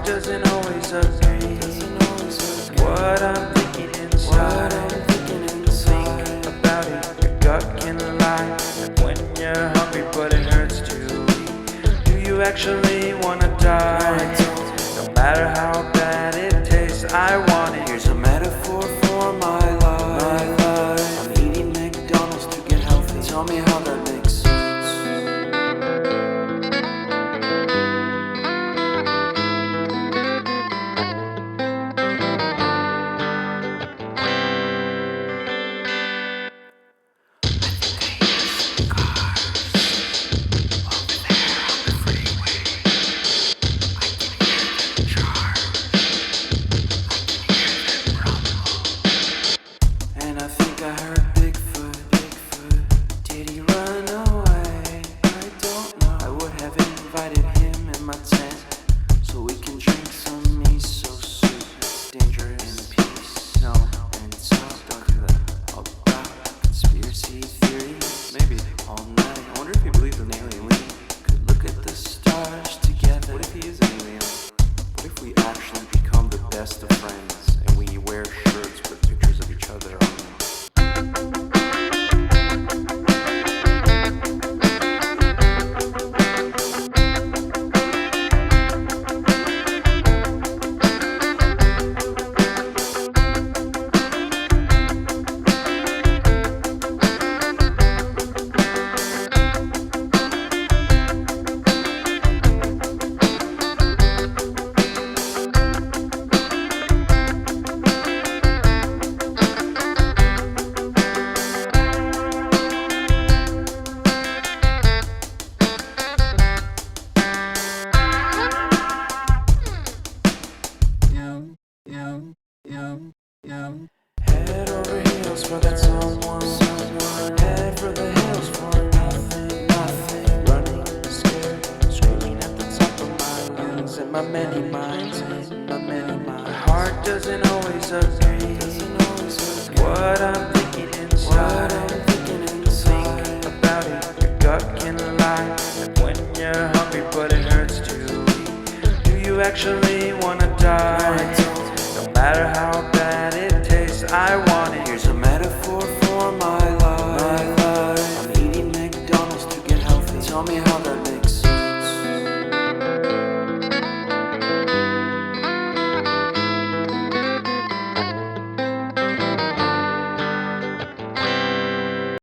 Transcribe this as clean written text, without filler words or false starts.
doesn't always agree. What I'm thinking inside. Think about it, your gut can lie. And when you're hungry but it hurts to eat, do you actually wanna die? No matter how bad it tastes, I want it. Here's a metaphor for my life. I'm eating McDonald's to get healthy. Tell me how that makes sense. And I think I heard Bigfoot. Did he run away? I don't know. I would have invited him in my tent so we can drink some miso soup. It's dangerous. In peace. No. And talk. Don't do that. About conspiracy theories. Maybe all night. I wonder if he believes in alien. We could look at the stars together. What if he is an alien? What if we actually become the best of friends and we wear shirts with pictures of each other on them? Head over heels for that someone. Head for the hills for nothing. Running, scared, screaming at the top of my lungs. In my many minds, my heart doesn't always agree. What I'm thinking inside. Think about it, your gut can lie. And when you're hungry but it hurts to eat, do you actually wanna die? No matter how bad it tastes, I